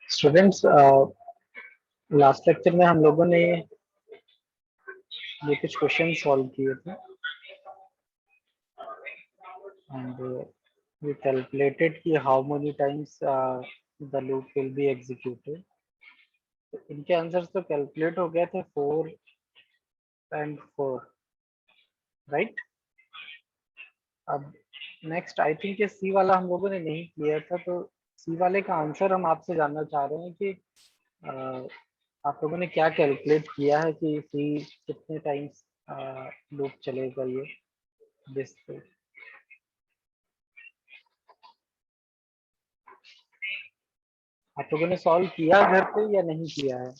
Students, last lecture में हम लोगों ने ये कुछ क्वेश्चन सॉल्व किए थे एंड we calculated कि how many times the loop will be executed. तो इनके आंसर्स तो कैलकुलेट हो गए थे 4 and 4, राइट? अब नेक्स्ट आई थिंक ये सी वाला हम लोगों ने नहीं किया था, तो सी वाले का आंसर हम आपसे जानना चाह रहे हैं कि आप लोगों ने क्या कैलकुलेट किया है कि सी कितने टाइम्स लूप चलेगा ये डिस्क पे। आप लोगों ने सॉल्व किया घर पे या नहीं किया है?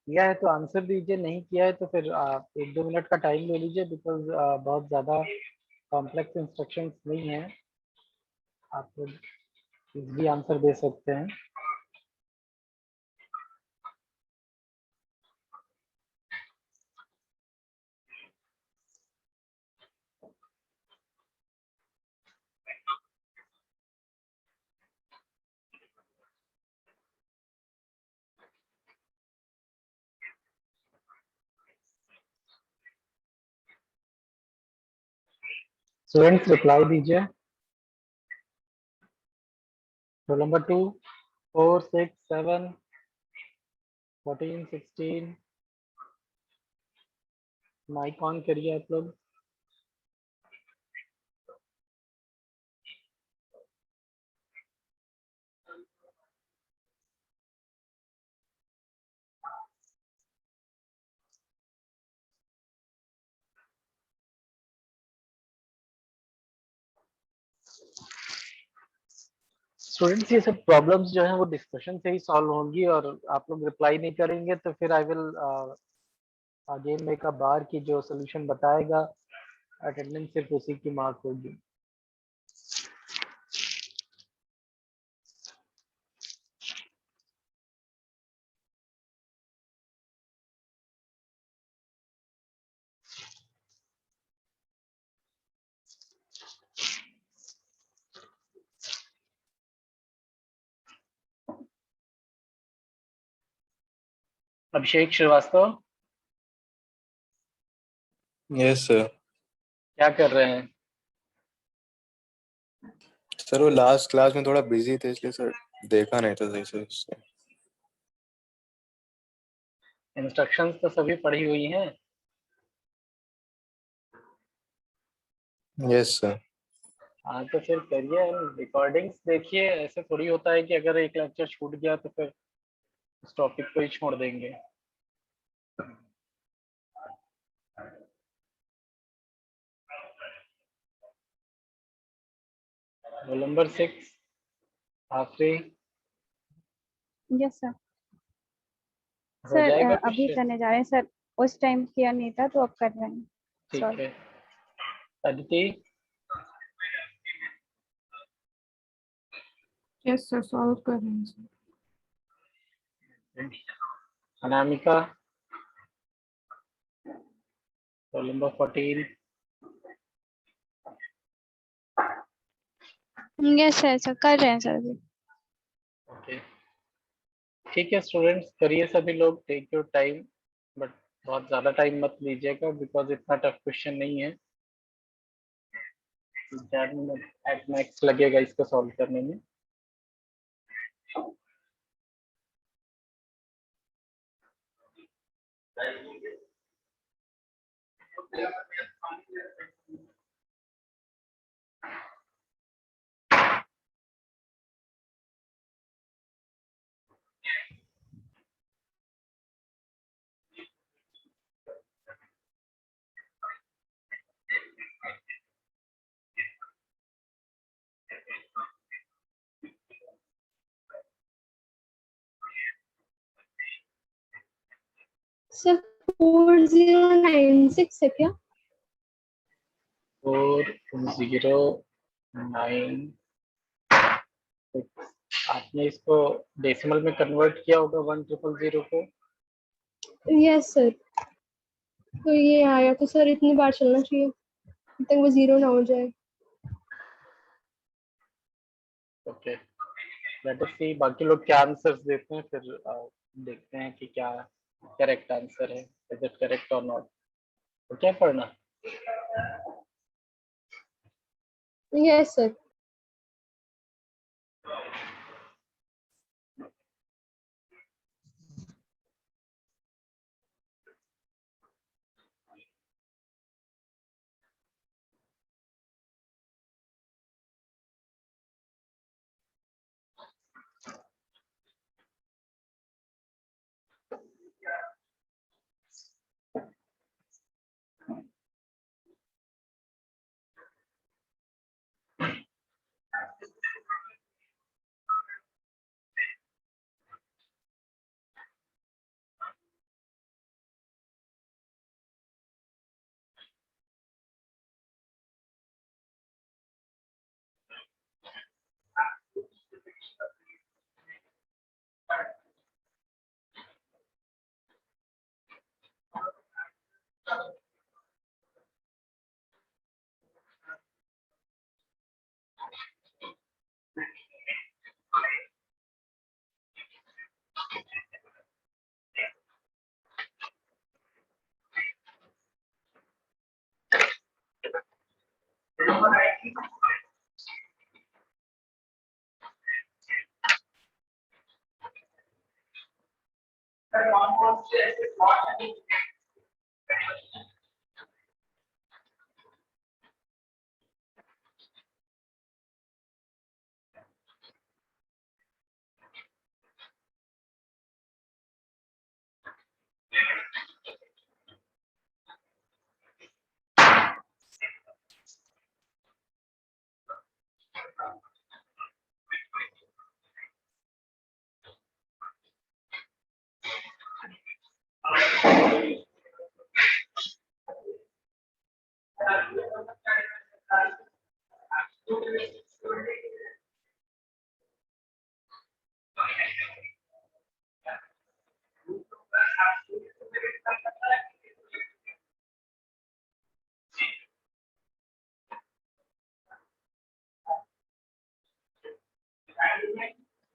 किया है तो आंसर दीजिए, नहीं किया है तो फिर आप 1-2 मिनट का टाइम ले लीजिए, बिकॉज बहुत ज़्यादा कॉम्प्लेक्स इंस्ट्रक्शंस नहीं है, आप लोग इजली आंसर दे सकते हैं। स्टूडेंट्स रिप्लाई दीजिए। रोल नंबर 2, 4, 6, 7, 14, 16, माइक ऑन करिए आप लोग। स्टूडेंट्स, ये सब प्रॉब्लम्स जो है वो डिस्कशन से ही सॉल्व होंगी, और आप लोग रिप्लाई नहीं करेंगे तो फिर I will again make a बार की जो सोल्यूशन बताएगा अटेंडेंस सिर्फ उसी की मार्क होगी। अभिषेक श्रीवास्तव, यस सर। क्या कर रहे हैं? सर वो लास्ट क्लास में थोड़ा बिजी थे इसलिए सर देखा नहीं था सही से उससे। इंस्ट्रक्शंस तो सभी पढ़ी हुई हैं। Yes sir. हाँ तो फिर करिए, रिकॉर्डिंग्स देखिए। ऐसे थोड़ी होता है कि अगर एक लेक्चर छूट गया तो फिर उस टॉपिक को ही छोड़ देंगे। रोल नंबर 6 आखिरी यस सर। हो सर जाएगा अभी क्वेश्चन? करने जा रहे हैं सर। उस टाइम किया नहीं था तो अब कर रहे हैं। ठीक सॉरी। है। अदिति, यस सर, सॉल्व कर रहे हैं sir. Anamika, roll number 14। Yes sir, sir कर रहे हैं सर अभी। ओके, ठीक है स्टूडेंट्स, करिए सभी लोग, टेक योर टाइम, बट बहुत ज़्यादा टाइम मत लीजिएगा बिकॉज इतना टफ क्वेश्चन नहीं है। 4 मिनट एट मैक्स लगेगा इसको सॉल्व करने में। सर 4096 है क्या? 4096। आपने इसको डेसिमल में कन्वर्ट किया होगा 1000 को। Yes sir. तो ये आया तो सर इतनी बार चलना चाहिए जब तक वो 0 ना हो जाए। ओके, लेट अस सी बाकी लोग क्या आंसर्स देते हैं, फिर देखते हैं कि क्या करेक्ट आंसर है, इज इट करेक्ट और नॉट। तो क्या पढ़ना? Yes sir.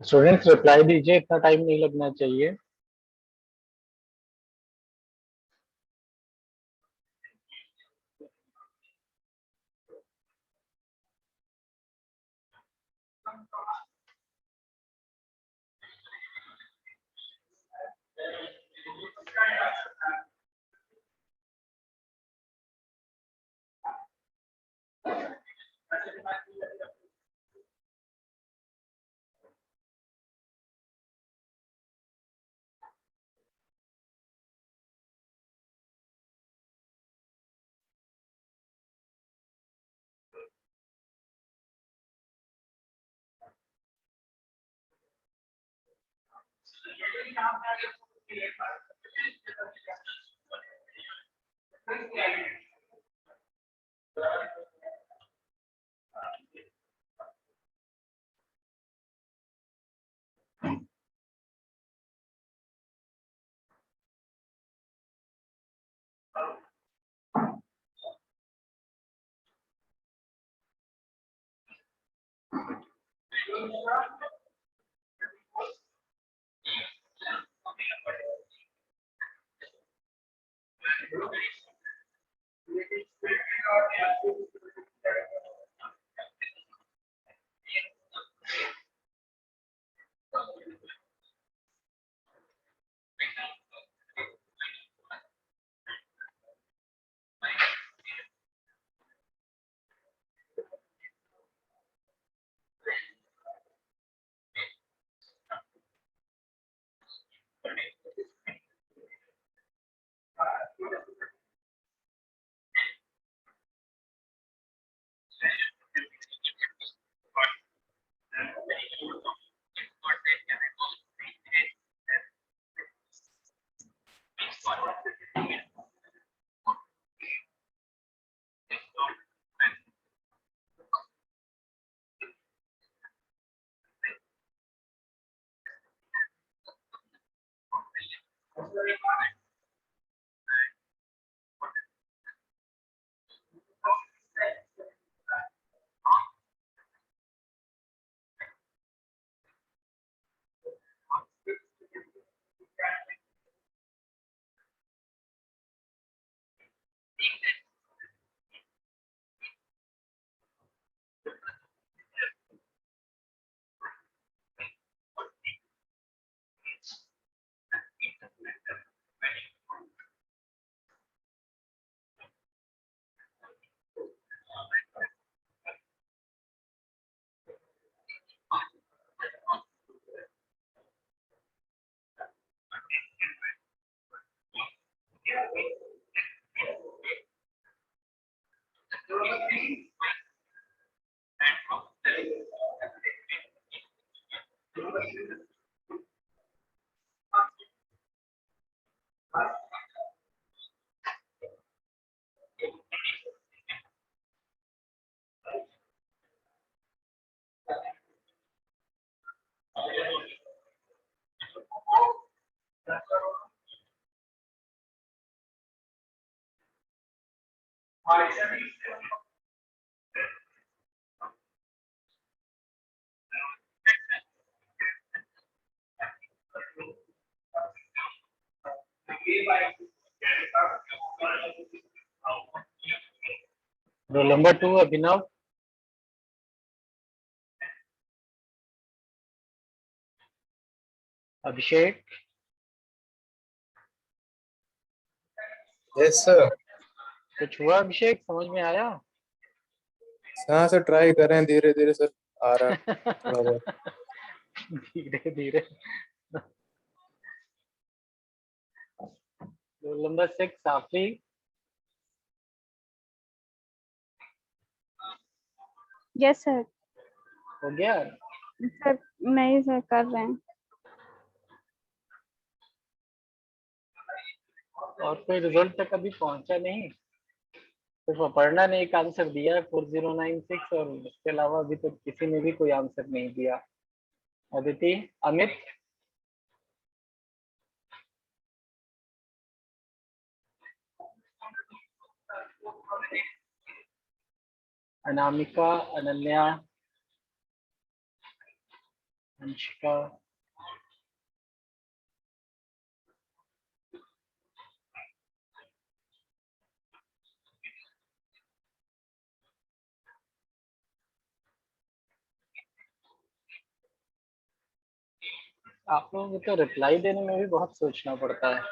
स्टूडेंट्स रिप्लाई दीजिए, इतना टाइम नहीं लगना चाहिए। Roll number 2, Abhinav. Abhishek. Yes sir. कुछ हुआ अभिषेक, समझ में आया? हाँ सर, ट्राई कर रहे हैं धीरे धीरे सर, आ रहा है थोड़ा बहुत। धीरे धीरे। Roll number 6, Safi. Yes sir. हो गया? सर नहीं सर, कर रहे हैं। और कोई रिजल्ट तक अभी पहुंचा नहीं? सिर्फ अपर्णा ने एक आंसर दिया है 4096, और इसके अलावा अभी तक किसी ने भी कोई आंसर नहीं दिया। अदिति, अमित, अनामिका, अनन्या, अंशिका, आप लोगों को तो रिप्लाई देने में भी बहुत सोचना पड़ता है।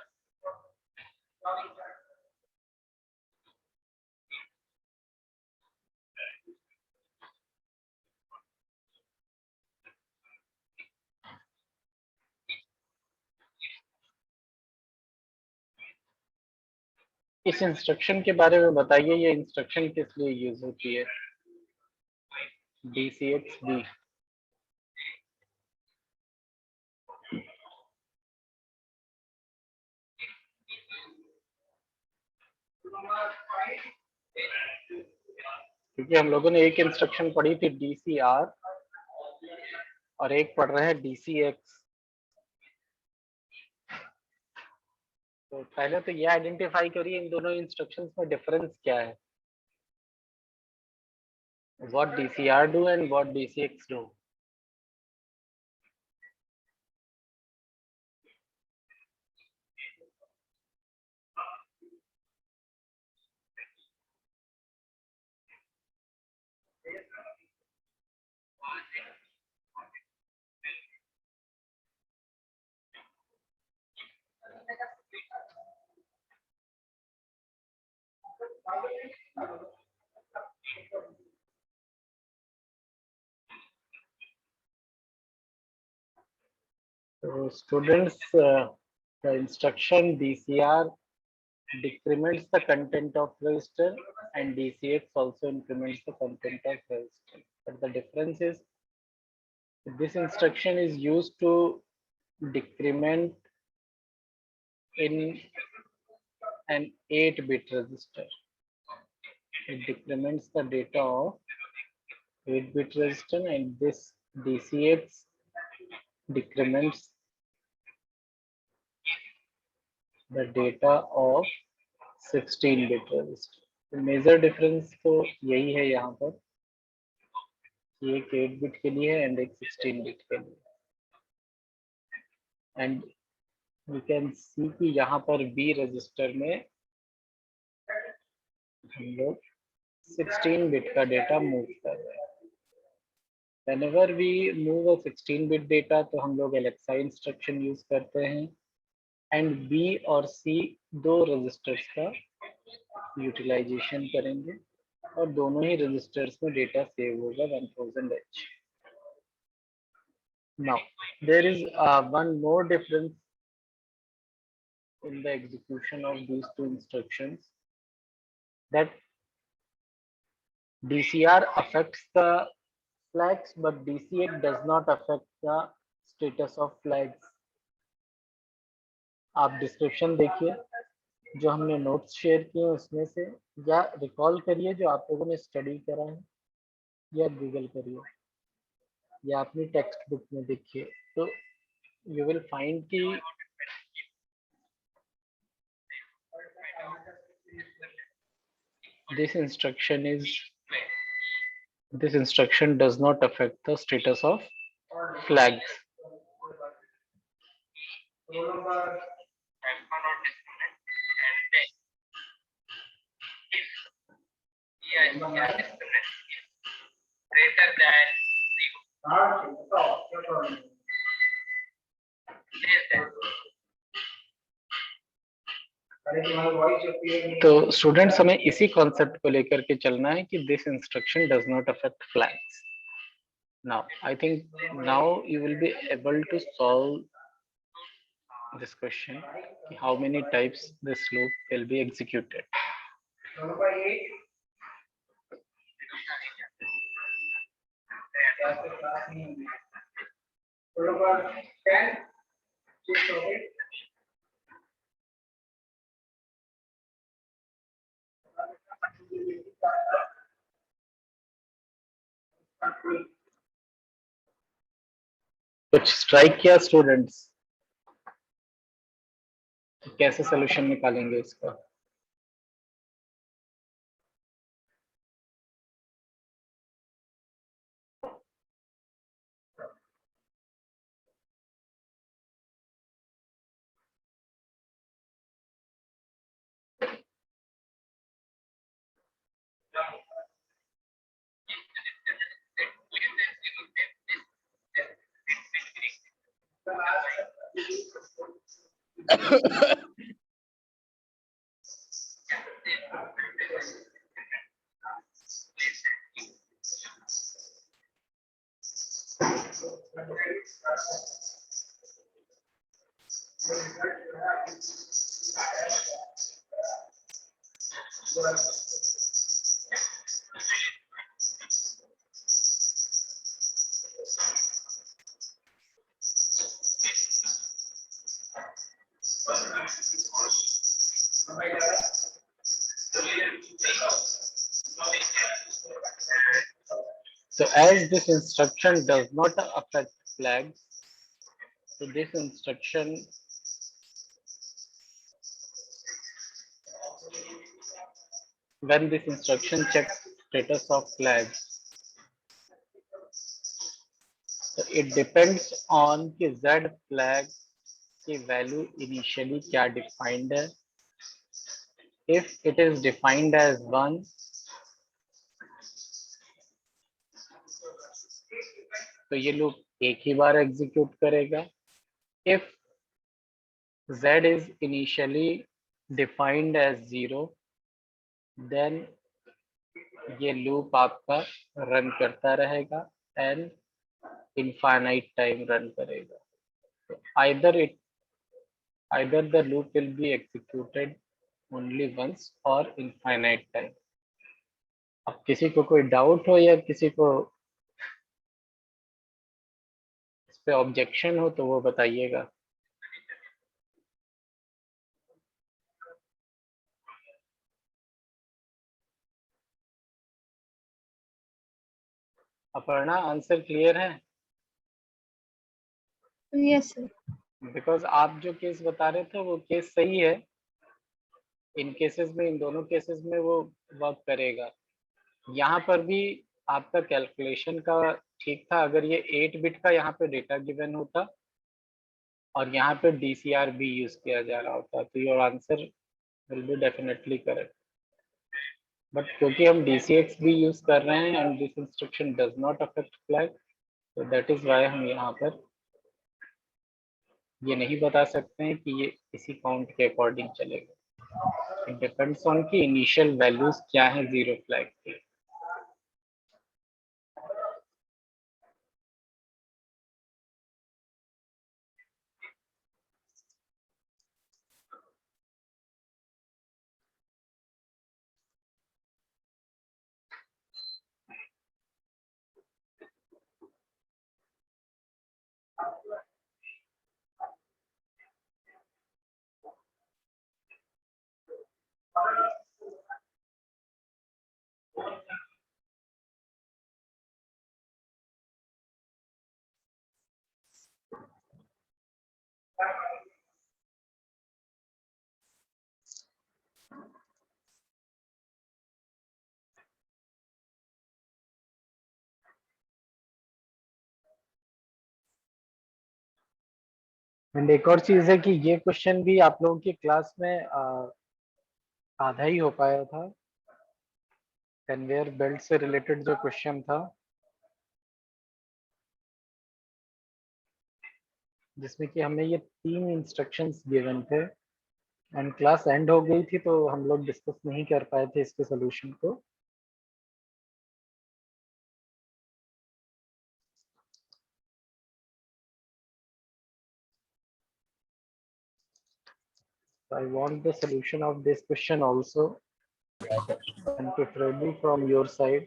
इस इंस्ट्रक्शन के बारे में बताइए, ये इंस्ट्रक्शन किस लिए यूज होती है? DCXB। क्योंकि हम लोगों ने एक इंस्ट्रक्शन पढ़ी थी DCR और एक पढ़ रहे हैं DCX। तो पहले तो ये आइडेंटिफाई करिए इन दोनों इंस्ट्रक्शंस में डिफरेंस क्या है, what DCR do and what DCX do. So students, the instruction DCR decrements the content of register and DCX also increments the content of register. But the difference is this instruction is used to decrement in an 8-bit register. It decrements the data of 8-bit register, and this DCX decrements the data of 16-bit register. The major difference तो यही है यहाँ पर, एक 8-bit के लिए and एक 16-bit के लिए. And you can see कि यहाँ पर B रजिस्टर में हम लोग 16-bit का डेटा मूव कर रहे हैं. Whenever we move a 16-bit data तो हम लोग LXI इंस्ट्रक्शन यूज करते हैं एंड B और C दो रजिस्टर्स का यूटिलाइजेशन करेंगे और दोनों ही रजिस्टर्स में डेटा सेव होगा 1000H. Now there is one more difference in the execution of these two instructions, that DCR affects the flags but DCX does not affect the status of flags. आप description देखिए जो हमने notes share किए उसमें से, या recall करिए जो आप लोगों ने स्टडी करा है, या गूगल करिए, या अपनी टेक्स्ट बुक में देखिए, तो यू विल फाइंड कि this instruction does not affect the status of flags. तो स्टूडेंट्स हमें इसी कॉन्सेप्ट को लेकर के चलना है कि this instruction does not affect flags. Now I think now you will be able to solve this question, how many types this loop will be executed. कुछ स्ट्राइक किया स्टूडेंट्स, कैसे सोल्यूशन निकालेंगे इसका? So as this instruction does not affect flags, so this instruction when this instruction checks status of flags, तो it depends on कि z flag की value initially क्या defined है. If it is defined as 1, तो ये loop एक ही बार execute करेगा. If z is initially defined as 0, then ये लूप आपका रन करता रहेगा and infinite time रन करेगा. So either the loop will be executed only once or infinite time. अब किसी को कोई डाउट हो या किसी को इस पे ऑब्जेक्शन हो तो वो बताइएगा. अपर्णा, आंसर क्लियर है? Yes sir. बिकॉज आप जो केस बता रहे थे वो केस सही है. इन केसेस में, इन दोनों केसेस में वो वर्क करेगा. यहाँ पर भी आपका कैलकुलेशन का ठीक था अगर ये 8 बिट का यहाँ पे डेटा गिवन होता और यहाँ पे DCR भी यूज किया जा रहा होता तो your answer will be definitely correct. But क्योंकि हम DCX भी यूज कर रहे हैं and this instruction does not affect flag, तो दैट इज व्हाई हम यहाँ पर ये नहीं बता सकते हैं कि ये इसी काउंट के अकॉर्डिंग चलेगा. इट डिपेंड्स ऑन कि इनिशियल वैल्यूज क्या है जीरो फ्लैग के. एंड एक और चीज है कि ये क्वेश्चन भी आप लोगों की क्लास में आधा ही हो पाया था. कन्वेयर बेल्ट से रिलेटेड जो क्वेश्चन था जिसमें कि हमें ये 3 इंस्ट्रक्शंस गिवन थे एंड क्लास एंड हो गई थी तो हम लोग डिस्कस नहीं कर पाए थे इसके सोल्यूशन को. I want the solution of this question also and preferably from your side.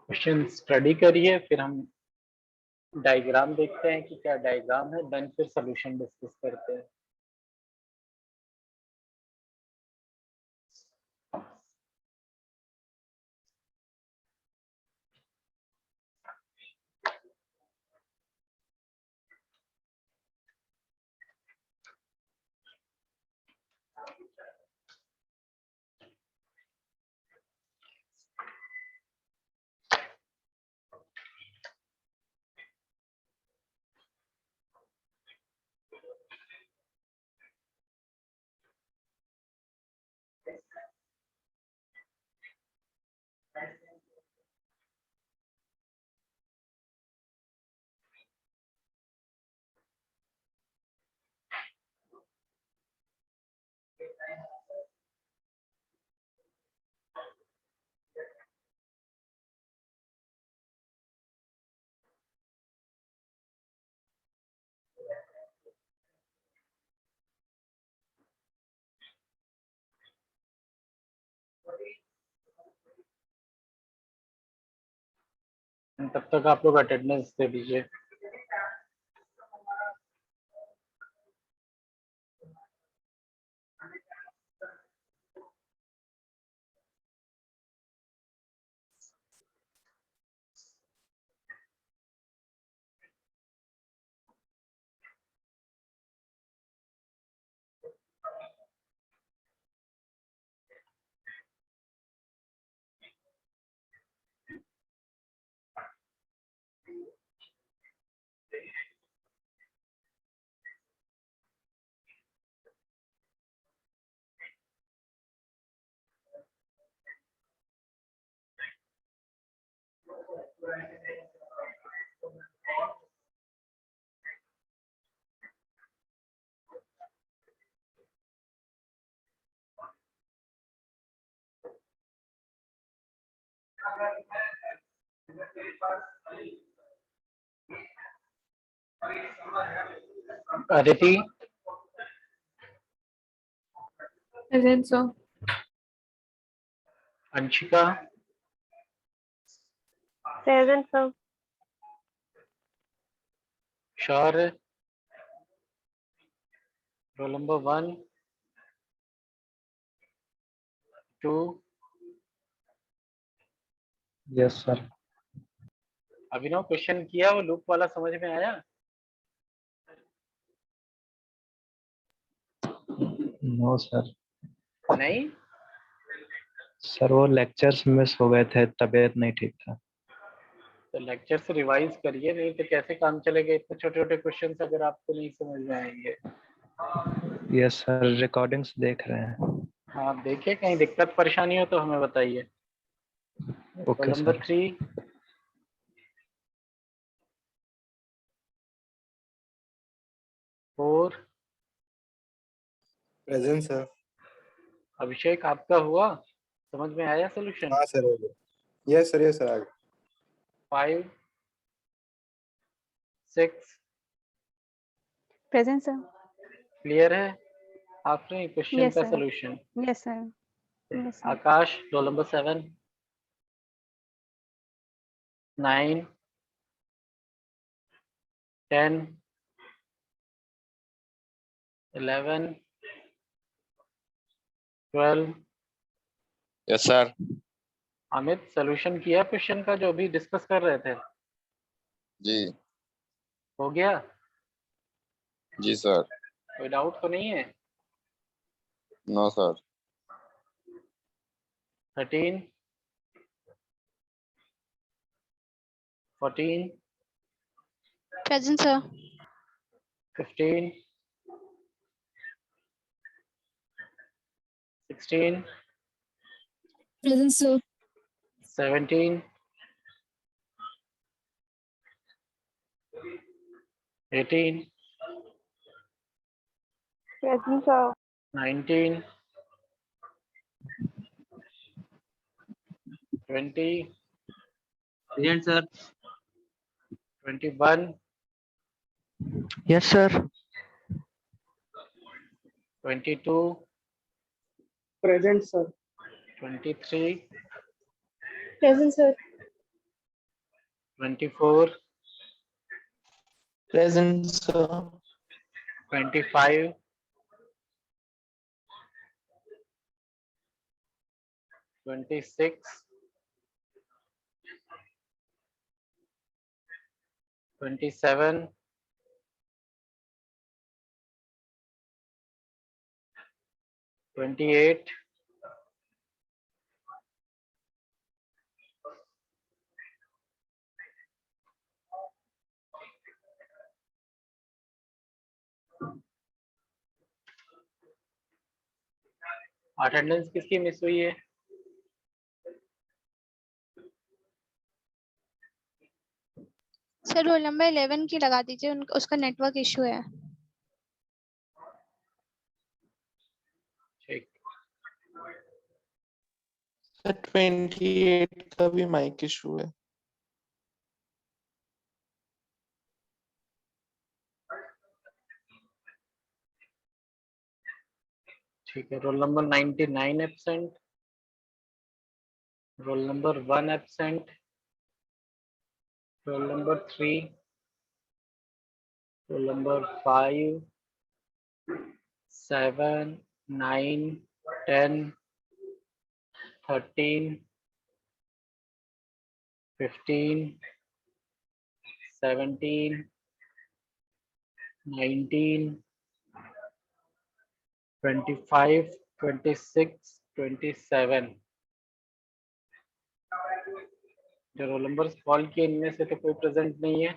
Question study करिए फिर हम डायग्राम देखते हैं कि क्या डायग्राम है, देन फिर सॉल्यूशन डिस्कस करते हैं. तब तक आप लोग अटेंडेंस दे दीजिए। Aditi, Present, sir. Anshika, Present, sir. Shaurya, roll number 1, 2, yes sir. Abhinav question किया, वो लूप वाला समझ में आया? No sir. नहीं? सर वो लेक्चर्स मिस हो गए थे, तबीयत नहीं ठीक था। तो लेक्चर से रिवाइज करिए, नहीं तो कैसे काम चलेगा? इतने छोटे छोटे क्वेश्चन अगर आपको नहीं समझ में आएंगे। यस सर, रिकॉर्डिंग्स देख रहे हैं। हाँ देखिए, कहीं दिक्कत परेशानी हो तो हमें बताइए। Roll okay number sir. 3, 4, present sir. Abhishek आपका हुआ? समझ में आया सोल्यूशन? हाँ सर, हो गया। यस सर आ गया। 5, 6 Present, sir. क्लियर है आपने क्वेश्चन Yes, का sir. Solution? Yes, sir. Yes, sir. Akash, roll number 7, 9, 10, 11, 12। Yes sir. Amit, solution किया क्वेश्चन का जो अभी डिस्कस कर रहे थे? जी हो गया? जी सर। कोई डाउट तो नहीं है? No sir. 13, 14, Present, sir. 15, 16, Present, sir. 17, 18, Present, sir. 19, 20, Present, sir. 21, Yes, sir. 22, Present, sir. 23, Present, sir. 24, Present, sir. 25, 26, 27, 28, attendance किसकी मिस हुई है? सर रोल नंबर 11 की लगा दीजिए, उसका नेटवर्क इशू है। ठीक, सर 28 का भी माइक इशू है। ठीक है। Roll number 99 absent, role number 1 absent, roll number 3, roll number 5, 7, 9, 10, 13, 15, 17, 19, 25, 26, 27. जो रोल नंबर कॉल किए इनमें से तो कोई प्रेजेंट नहीं है।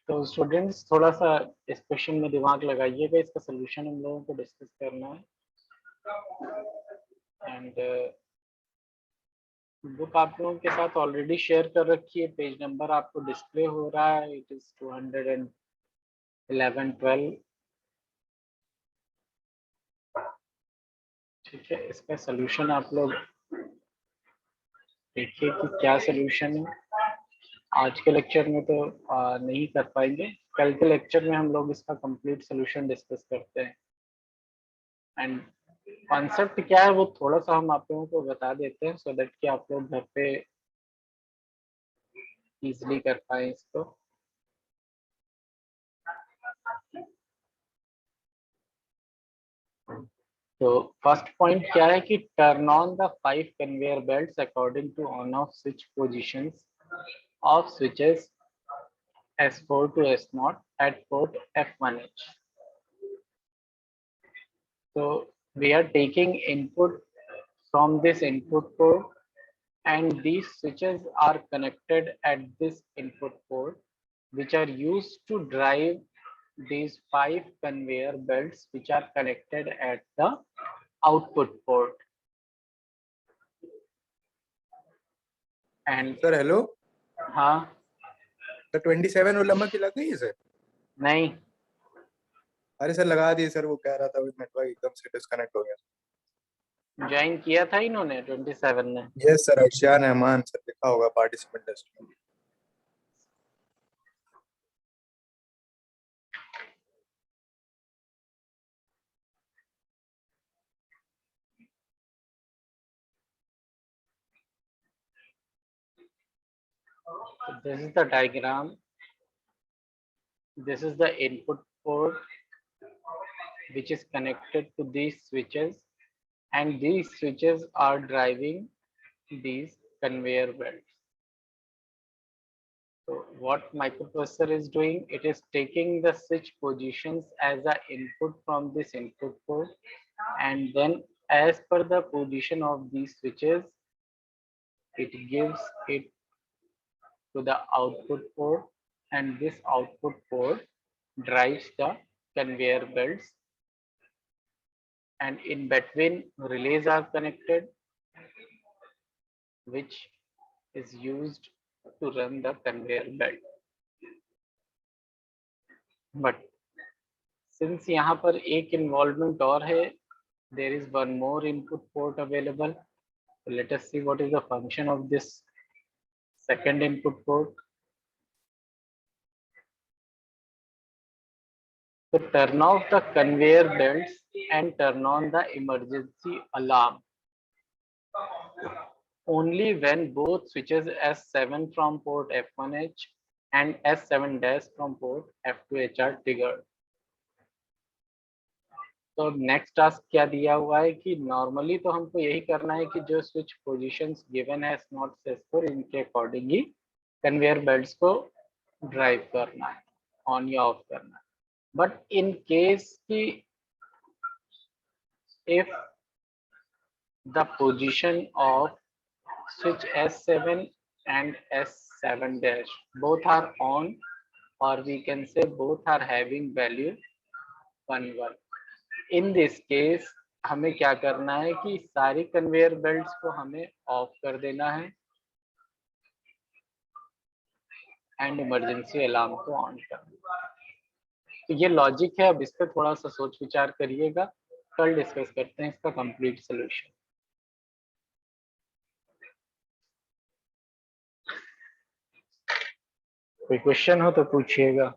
तो स्टूडेंट्स थोड़ा सा इस क्वेश्चन में दिमाग लगाइएगा, इसका सोल्यूशन हम लोगों को डिस्कस करना है। एंड बुक आप लोगों के साथ ऑलरेडी शेयर कर रखी है, पेज नंबर आपको डिस्प्ले हो रहा है, इट इज 211-12। ठीक है, इसका सोल्यूशन आप लोग देखिए कि क्या सोल्यूशन है। आज के लेक्चर में तो नहीं कर पाएंगे, कल के लेक्चर में हम लोग इसका कंप्लीट सोल्यूशन डिस्कस करते हैं। एंड कॉन्सेप्ट क्या है वो थोड़ा सा हम आप लोगों को बता देते हैं, सो दैट कि आप लोग घर पे इजीली कर पाए इसको। तो फर्स्ट पॉइंट क्या है कि turn on the 5 conveyor belts according to on off switch positions of switches S4 to S0 at port F1H. So we are taking input from this input port, and these switches are connected at this input port, which are used to drive these 5 conveyor belts which are connected at the output port. And sir hello, हाँ, sir 27 roll number की लग गई है sir? नहीं, अरे sir लगा दिए sir, वो कह रहा था नेटवर्क एकदम से डिस्कनेक्ट हो गया। ज्वाइन किया था इन्होंने 27 ने। Yes sir, Arshiya Rahman sir लिखा होगा पार्टिसिपेंट लिस्ट में। This is the diagram. This is the input port which is connected to these switches, and these switches are driving these conveyor belts. So what microprocessor is doing, it is taking the switch positions as an input from this input port, and then as per the position of these switches, it gives it to the output port, and this output port drives the conveyor belts, and in between relays are connected, which is used to run the conveyor belt. But since यहाँ पर एक involvement और है, there is one more input port available. So let us see what is the function of this second input port. So turn off the conveyor belts and turn on the emergency alarm only when both switches S7 from port F1H and S7 dash from port F2H are triggered. तो next task क्या दिया हुआ है कि normally तो हमको यही करना है कि जो स्विच पोजीशंस गिवन है S0 से S4, इनके अकॉर्डिंग ही कन्वेयर बेल्ट्स को ड्राइव करना है, ऑन या ऑफ करना है। बट इन केस की if the position of switch S7 and S7 dash both are on, or we can say both are having value 1 1, in this case हमें क्या करना है कि सारी कन्वेयर बेल्ट्स को हमें ऑफ कर देना है एंड इमरजेंसी अलार्म को ऑन करना है। तो ये लॉजिक है, अब इस पर थोड़ा सा सोच विचार करिएगा, कल डिस्कस करते हैं इसका कंप्लीट सोल्यूशन। कोई क्वेश्चन हो तो पूछिएगा।